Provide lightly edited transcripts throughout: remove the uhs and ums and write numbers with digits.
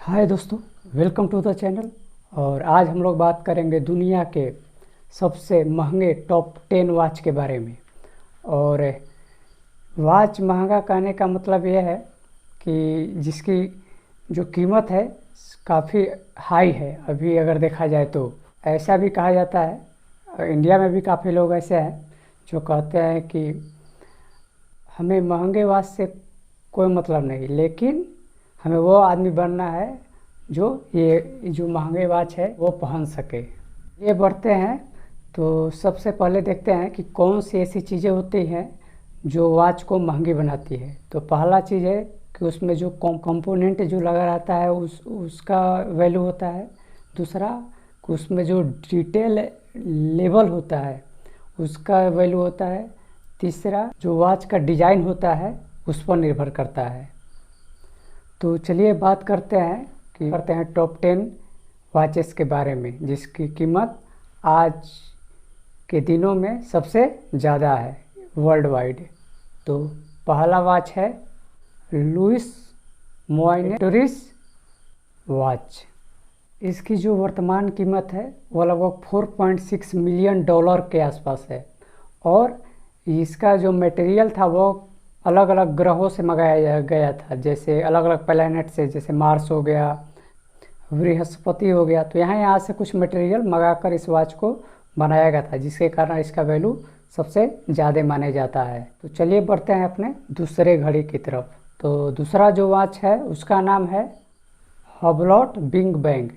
हाय दोस्तों, welcome to the channel. और आज हम लोग बात करेंगे दुनिया के सबसे महंगे टॉप 10 वॉच के बारे में। और वॉच महंगा कहने का मतलब यह है कि जिसकी जो कीमत है काफ़ी हाई है। अभी अगर देखा जाए तो ऐसा भी कहा जाता है, इंडिया में भी काफ़ी लोग ऐसे हैं जो कहते हैं कि हमें महंगे वॉच से कोई मतलब नहीं, लेकिन हमें वो आदमी बनना है जो जो महंगे वॉच है वो पहन सके। ये बढ़ते हैं तो सबसे पहले देखते हैं कि कौन सी ऐसी चीज़ें होती हैं जो वॉच को महंगी बनाती है। तो पहला चीज़ है कि उसमें जो कंपोनेंट जो लगा रहता है उसका वैल्यू होता है। दूसरा कि उसमें जो डिटेल लेवल होता है उसका वैल्यू होता है। तीसरा जो वॉच का डिज़ाइन होता है उस पर निर्भर करता है। तो चलिए बात करते हैं टॉप 10 वॉचेस के बारे में जिसकी कीमत आज के दिनों में सबसे ज़्यादा है वर्ल्ड वाइड। तो पहला वॉच है लुइस मोइनेटोरिस वॉच। इसकी जो वर्तमान कीमत है वो लगभग $4.6 मिलियन के आसपास है। और इसका जो मटेरियल था वो अलग अलग ग्रहों से मंगाया गया था, जैसे अलग अलग प्लैनेट से, जैसे मार्स हो गया, बृहस्पति हो गया। तो यहाँ से कुछ मटेरियल मंगाकर इस वॉच को बनाया गया था, जिसके कारण इसका वैल्यू सबसे ज़्यादा माने जाता है। तो चलिए बढ़ते हैं अपने दूसरे घड़ी की तरफ। तो दूसरा जो वॉच है उसका नाम है हबलॉट बिग बैंग।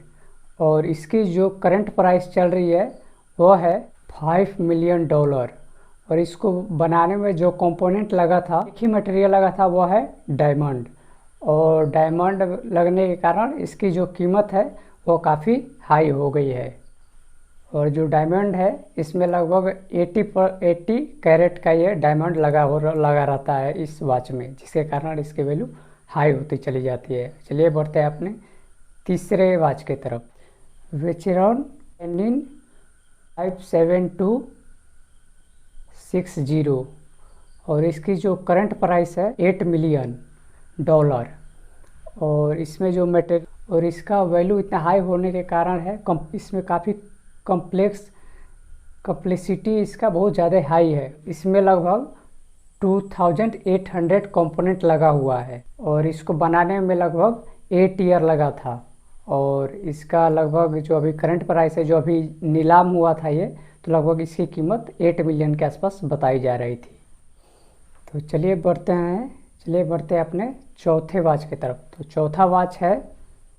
और इसकी जो करंट प्राइस चल रही है वो है $5 मिलियन। और इसको बनाने में जो कंपोनेंट लगा था, एक ही मटेरियल लगा था, वो है डायमंड। और डायमंड लगने के कारण इसकी जो कीमत है वो काफ़ी हाई हो गई है। और जो डायमंड है इसमें लगभग 80 कैरेट का ये डायमंड लगा रहता है इस वॉच में, जिसके कारण इसकी वैल्यू हाई होती चली जाती है। चलिए बढ़ते हैं अपने तीसरे वॉच की तरफ। वेचेरॉन पेनिन 57260। और इसकी जो करंट प्राइस है $8 मिलियन। और इसमें जो मटेरियल और इसका वैल्यू इतना हाई होने के कारण है इसमें काफ़ी कम्प्लेक्सिटी इसका बहुत ज़्यादा हाई है। इसमें लगभग 2800 कंपोनेंट लगा हुआ है। और इसको बनाने में लगभग 8 ईयर लगा था। और इसका लगभग जो अभी करंट प्राइस है, जो अभी नीलाम हुआ था ये, तो लगभग इसकी कीमत 8 मिलियन के आसपास बताई जा रही थी। तो चलिए बढ़ते हैं अपने चौथे वॉच की तरफ। तो चौथा वॉच है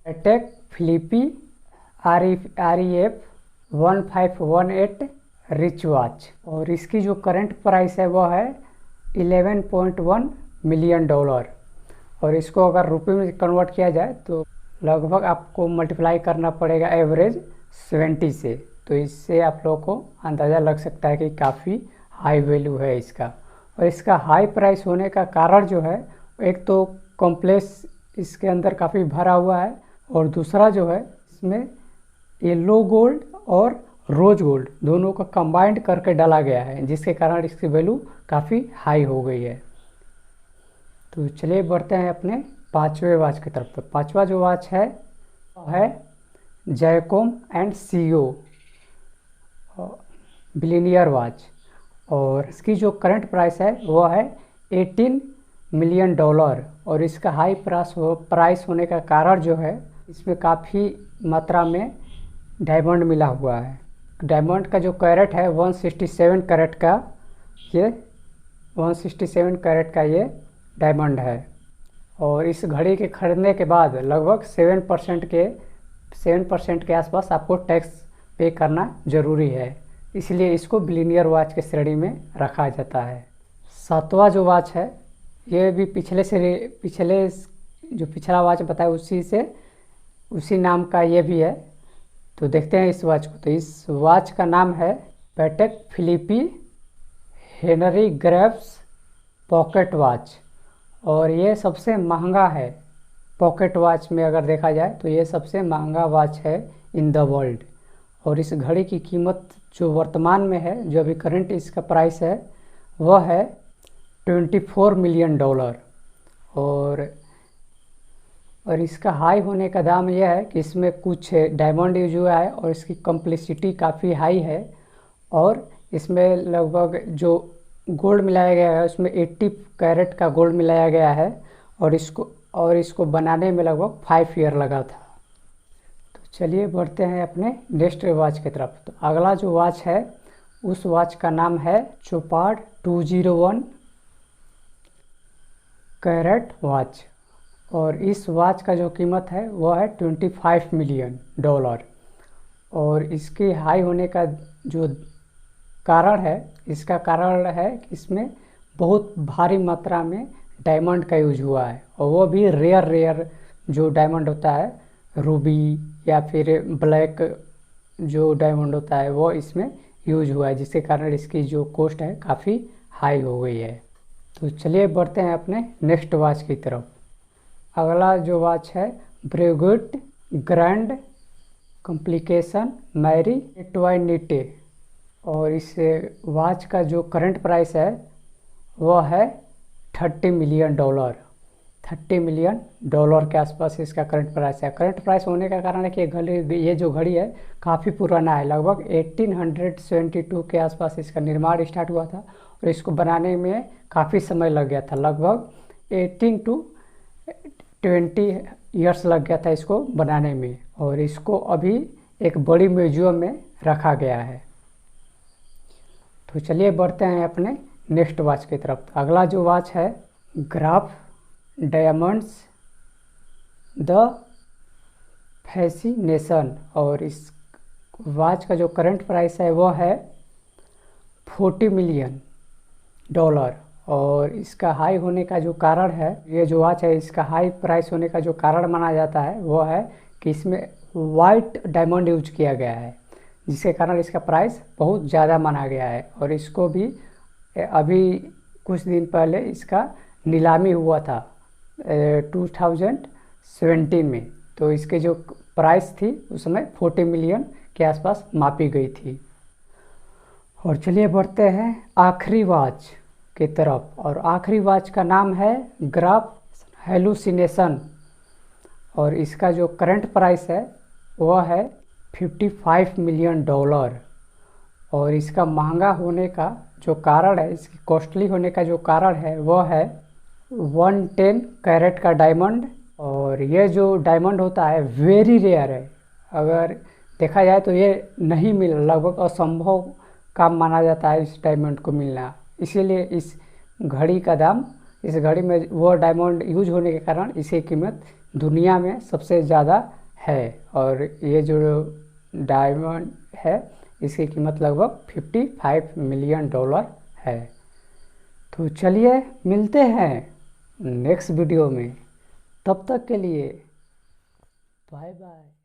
Patek Philippe REF 1518 rich watch. और इसकी जो करंट प्राइस है वो है $11.1 मिलियन। और इसको अगर रुपये में कन्वर्ट किया जाए तो लगभग आपको मल्टीप्लाई करना पड़ेगा एवरेज 70 से। तो इससे आप लोगों को अंदाज़ा लग सकता है कि काफ़ी हाई वैल्यू है इसका। और इसका हाई प्राइस होने का कारण जो है, एक तो कॉम्प्लेक्स इसके अंदर काफ़ी भरा हुआ है, और दूसरा जो है इसमें येलो गोल्ड और रोज गोल्ड दोनों का कंबाइंड करके डाला गया है, जिसके कारण इसकी वैल्यू काफ़ी हाई हो गई है। तो चलिए बढ़ते हैं अपने पांचवें वॉच की तरफ। तो पांचवा जो वॉच है वो है जैकोम एंड सीओ बिलियनियर वॉच। और इसकी जो करंट प्राइस है वो है $18 मिलियन। और इसका हाई प्राइस होने का कारण जो है, इसमें काफ़ी मात्रा में डायमंड मिला हुआ है। डायमंड का जो कैरेट है 167 कैरेट का ये डायमंड है। और इस घड़ी के खरीदने के बाद लगभग 7% के आसपास आपको टैक्स पे करना ज़रूरी है, इसलिए इसको बिलियनियर वॉच के श्रेणी में रखा जाता है। सातवां जो वॉच है ये भी पिछला वॉच बताया उसी नाम का ये भी है। तो देखते हैं इस वॉच को। तो इस वॉच का नाम है Patek Philippe Henry Graves pocket watch. और ये सबसे महंगा है पॉकेट वॉच में, अगर देखा जाए तो ये सबसे महंगा वॉच है इन द वर्ल्ड। और इस घड़ी की कीमत जो वर्तमान में है, जो अभी करंट इसका प्राइस है, वह है $24 मिलियन। और और इसका हाई होने का दाम यह है कि इसमें कुछ डायमंड यूज हुआ है और इसकी कम्प्लेक्सिटी काफ़ी हाई है। और इसमें लगभग जो गोल्ड मिलाया गया है उसमें 80 कैरेट का गोल्ड मिलाया गया है। और इसको बनाने में लगभग 5 ईयर लगा था। तो चलिए बढ़ते हैं अपने नेक्स्ट वॉच की तरफ। तो अगला जो वॉच है उस वॉच का नाम है चोपार्ड 201 कैरेट वॉच। और इस वॉच का जो कीमत है वो है $25 मिलियन। और इसकी हाई होने का जो कारण है, इसका कारण है कि इसमें बहुत भारी मात्रा में डायमंड का यूज हुआ है। और वो भी रेयर जो डायमंड होता है, रूबी या फिर ब्लैक जो डायमंड होता है वो इसमें यूज हुआ है, जिसके कारण इसकी जो कॉस्ट है काफ़ी हाई हो गई है। तो चलिए बढ़ते हैं अपने नेक्स्ट वॉच की तरफ। अगला जो वॉच है ब्रेगुट ग्रैंड कॉम्प्लिकेशन मैरी एटवाइनिटे। और इस वॉच का जो करंट प्राइस है वह है $30 मिलियन। $30 मिलियन के आसपास इसका करंट प्राइस है। करंट प्राइस होने का कारण है कि ये जो घड़ी है काफ़ी पुराना है। लगभग 1872 के आसपास इसका निर्माण स्टार्ट हुआ था और इसको बनाने में काफ़ी समय लग गया था। लगभग 18 to 20 ईयर्स लग गया था इसको बनाने में। और इसको अभी एक बड़ी म्यूजियम में रखा गया है। तो चलिए बढ़ते हैं अपने नेक्स्ट वॉच की तरफ। अगला जो वॉच है ग्राफ डायमंड्स द फैसिनेशन। और इस वॉच का जो करंट प्राइस है वो है $40 मिलियन। और इसका हाई होने का जो कारण है, ये जो वॉच है इसका हाई प्राइस होने का जो कारण माना जाता है वो है कि इसमें वाइट डायमंड यूज किया गया है, जिसके कारण इसका प्राइस बहुत ज़्यादा माना गया है। और इसको भी अभी कुछ दिन पहले इसका नीलामी हुआ था 2017 में। तो इसके जो प्राइस थी उस समय 40 मिलियन के आसपास मापी गई थी। और चलिए बढ़ते हैं आखिरी वॉच की तरफ। और आखिरी वॉच का नाम है ग्राफ हेलुसिनेशन। और इसका जो करंट प्राइस है वह है $55 मिलियन। और इसका महंगा होने का जो कारण है, इसकी कॉस्टली होने का जो कारण है वह है 110 कैरेट का डायमंड। और ये जो डायमंड होता है वेरी रेयर है। अगर देखा जाए तो ये नहीं मिल, लगभग असंभव काम माना जाता है इस डायमंड को मिलना। इसीलिए इस घड़ी का दाम, इस घड़ी में वो डायमंड यूज होने के कारण इसकी कीमत दुनिया में सबसे ज़्यादा है। और ये जो डायमंड है इसकी कीमत लगभग $55 मिलियन है। तो चलिए मिलते हैं नेक्स्ट वीडियो में। तब तक के लिए बाय बाय।